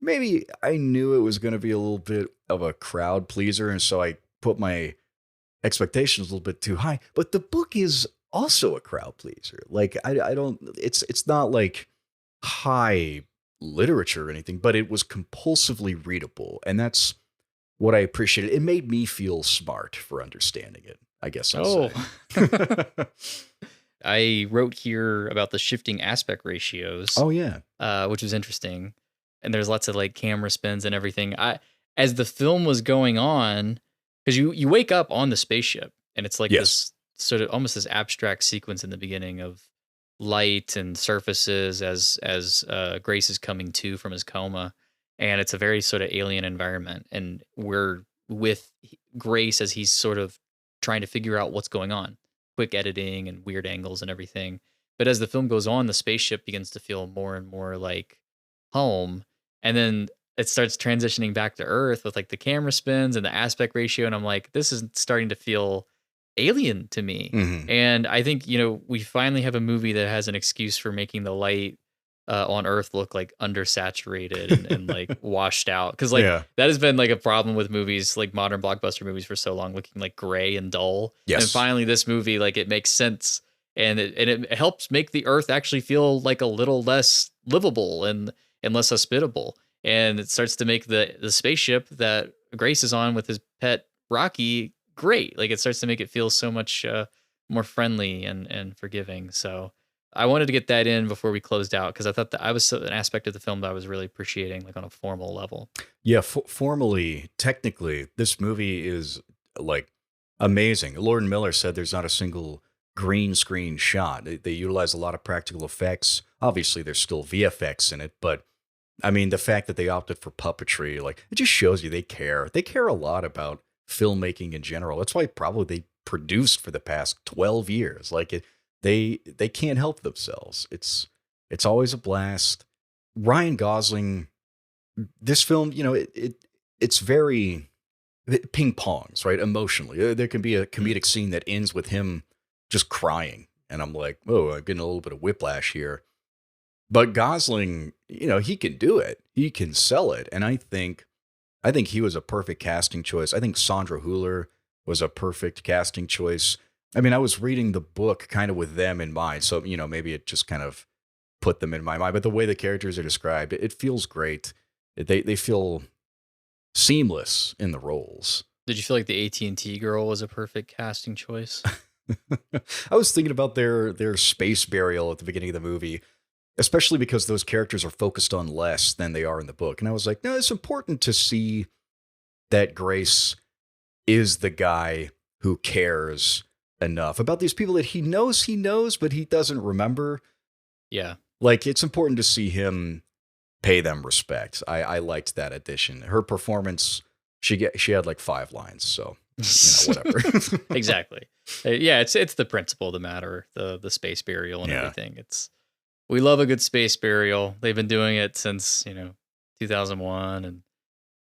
Speaker 1: Maybe I knew it was going to be a little bit of a crowd pleaser, and so I put my expectations a little bit too high. But the book is also a crowd pleaser. Like I don't. It's not like high literature or anything, but it was compulsively readable, and that's what I appreciated. It made me feel smart for understanding it, I guess I'll say.
Speaker 2: I wrote here about the shifting aspect ratios.
Speaker 1: Oh yeah.
Speaker 2: Which was interesting. And there's lots of like camera spins and everything. As the film was going on, because you wake up on the spaceship and it's like this sort of almost this abstract sequence in the beginning of light and surfaces as Grace is coming to from his coma. And it's a very sort of alien environment. And we're with Grace as he's sort of trying to figure out what's going on. Quick editing and weird angles and everything. But as the film goes on, the spaceship begins to feel more and more like home. And then it starts transitioning back to Earth with like the camera spins and the aspect ratio. And I'm like, this is starting to feel alien to me.
Speaker 1: Mm-hmm.
Speaker 2: And I think, we finally have a movie that has an excuse for making the light on Earth look like undersaturated and like washed out. Cause like that has been like a problem with movies, like modern blockbuster movies for so long, looking like gray and dull.
Speaker 1: Yes.
Speaker 2: And finally this movie, like it makes sense. And it helps make the Earth actually feel like a little less livable and less hospitable. And it starts to make the spaceship that Grace is on with his pet Rocky great. Like it starts to make it feel so much more friendly and forgiving. So I wanted to get that in before we closed out because I thought that I was an aspect of the film that I was really appreciating, like on a formal level.
Speaker 1: Yeah, formally, technically, this movie is like amazing. Lord Miller said there's not a single green screen shot. They utilize a lot of practical effects. Obviously, there's still VFX in it, but I mean, the fact that they opted for puppetry, like it just shows you they care. They care a lot about filmmaking in general. That's why probably they produced for the past 12 years. Like they can't help themselves. It's always a blast. Ryan Gosling, this film, it's very ping pongs, right? Emotionally, there can be a comedic scene that ends with him just crying, and I'm like, oh, I'm getting a little bit of whiplash here. But Gosling, he can do it. He can sell it, and I think he was a perfect casting choice. I think Sandra Hüller was a perfect casting choice. I mean, I was reading the book kind of with them in mind, so maybe it just kind of put them in my mind. But the way the characters are described, it feels great. They feel seamless in the roles.
Speaker 2: Did you feel like the AT&T girl was a perfect casting choice?
Speaker 1: I was thinking about their space burial at the beginning of the movie, especially because those characters are focused on less than they are in the book. And I was like, no, it's important to see that Grace is the guy who cares enough about these people that he knows, but he doesn't remember.
Speaker 2: Yeah.
Speaker 1: Like, it's important to see him pay them respect. I liked that addition. Her performance, she had like 5 lines, so whatever.
Speaker 2: Exactly. Yeah, it's the principle of the matter, the space burial and everything. We love a good space burial. They've been doing it since 2001 and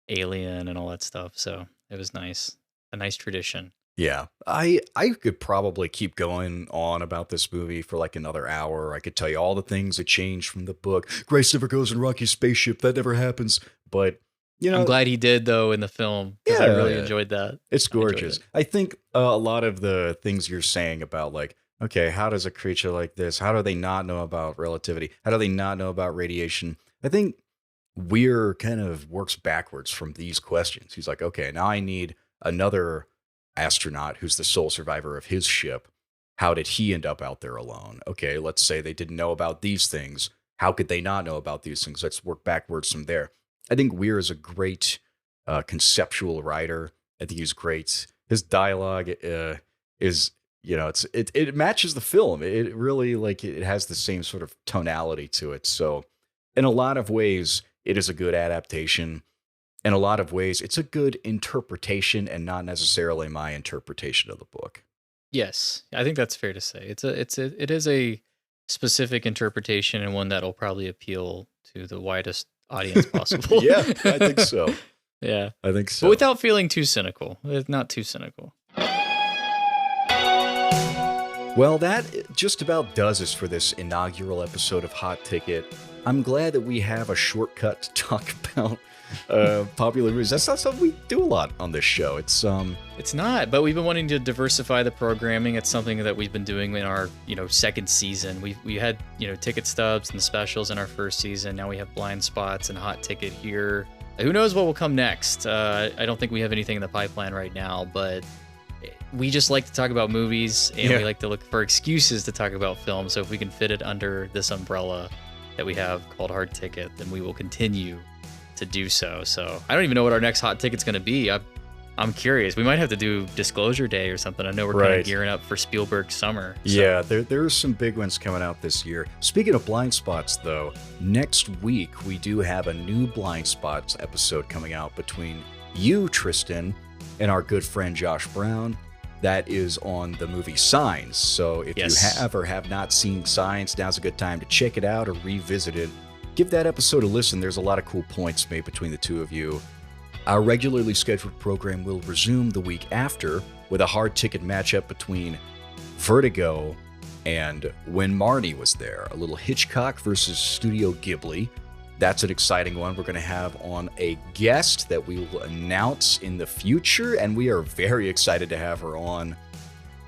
Speaker 2: Alien and all that stuff. So it was nice, a nice tradition.
Speaker 1: Yeah, I could probably keep going on about this movie for like another hour. I could tell you all the things that changed from the book. Grace never goes in Rocky's spaceship. That never happens. But
Speaker 2: I'm glad he did though in the film because I really enjoyed that.
Speaker 1: It's gorgeous. I think a lot of the things you're saying about like, okay, how does a creature like this? How do they not know about relativity? How do they not know about radiation? I think Weir kind of works backwards from these questions. He's like, okay, now I need another astronaut who's the sole survivor of his ship. How did he end up out there alone? Okay, let's say they didn't know about these things. How could they not know about these things? Let's work backwards from there. I think Weir is a great conceptual writer. I think he's great. His dialogue is, it matches the film. It really it has the same sort of tonality to it. So in a lot of ways, it is a good adaptation. In a lot of ways, it's a good interpretation and not necessarily my interpretation of the book.
Speaker 2: Yes, I think that's fair to say. It is a specific interpretation and one that'll probably appeal to the widest audience possible.
Speaker 1: Yeah, I think so.
Speaker 2: Yeah.
Speaker 1: I think so.
Speaker 2: But without feeling too cynical. Not too cynical.
Speaker 1: Well, that just about does us for this inaugural episode of Hot Ticket. I'm glad that we have a shortcut to talk about popular movies. That's not something we do a lot on this show. It's
Speaker 2: not, but we've been wanting to diversify the programming. It's something that we've been doing in our, second season. We had, ticket stubs and specials in our first season. Now we have blind spots and Hot Ticket here. Who knows what will come next? I don't think we have anything in the pipeline right now, but we just like to talk about movies, and we like to look for excuses to talk about film. So if we can fit it under this umbrella that we have called Hard Ticket, then we will continue to do so. So I don't even know what our next Hot Ticket's going to be. I'm curious. We might have to do Disclosure Day or something. I know we're kind of gearing up for Spielberg's summer. So.
Speaker 1: Yeah, there's some big ones coming out this year. Speaking of blind spots, though, next week we do have a new blind spots episode coming out between you, Tristan, and our good friend Josh Brown. That is on the movie Signs. So if you have or have not seen Signs, now's a good time to check it out or revisit it. Give that episode a listen. There's a lot of cool points made between the two of you. Our regularly scheduled program will resume the week after with a hard ticket matchup between Vertigo and When Marnie Was There, a little Hitchcock versus Studio Ghibli. That's an exciting one. We're going to have on a guest that we will announce in the future, and we are very excited to have her on.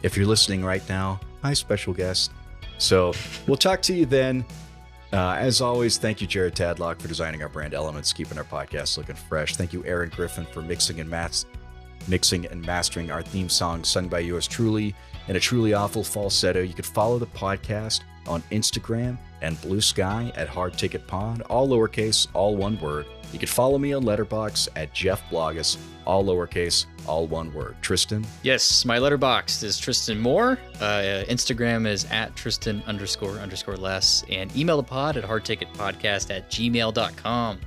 Speaker 1: If you're listening right now, hi, special guest. So we'll talk to you then. As always, thank you, Jared Tadlock, for designing our brand elements, keeping our podcast looking fresh. Thank you, Aaron Griffin, for mixing and mastering our theme song, sung by yours truly in a truly awful falsetto. You could follow the podcast on Instagram and Blue Sky at Hard Ticket Pod, all lowercase, all one word. You can follow me on Letterboxd at Jeff Blogus, all lowercase, all one word. Tristan?
Speaker 2: Yes, my Letterboxd is Tristan Moore. Instagram is at Tristan__less, and email the pod at hardticketpodcast@gmail.com.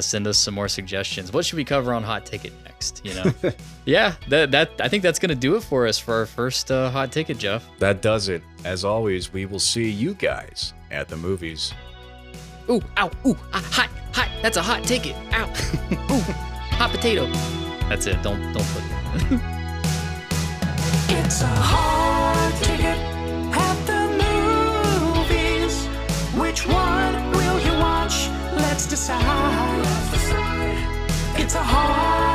Speaker 2: Send us some more suggestions. What should we cover on Hot Ticket next? Yeah, that I think that's gonna do it for us for our first Hot Ticket, Jeff.
Speaker 1: That does it. As always, we will see you guys at the movies.
Speaker 2: Ooh, ow, ooh, hot, that's a hot ticket. Ow, ooh, hot potato. That's it, don't put it.
Speaker 3: It's a hard ticket at the movies. Which one will you watch? Let's decide. It's a hard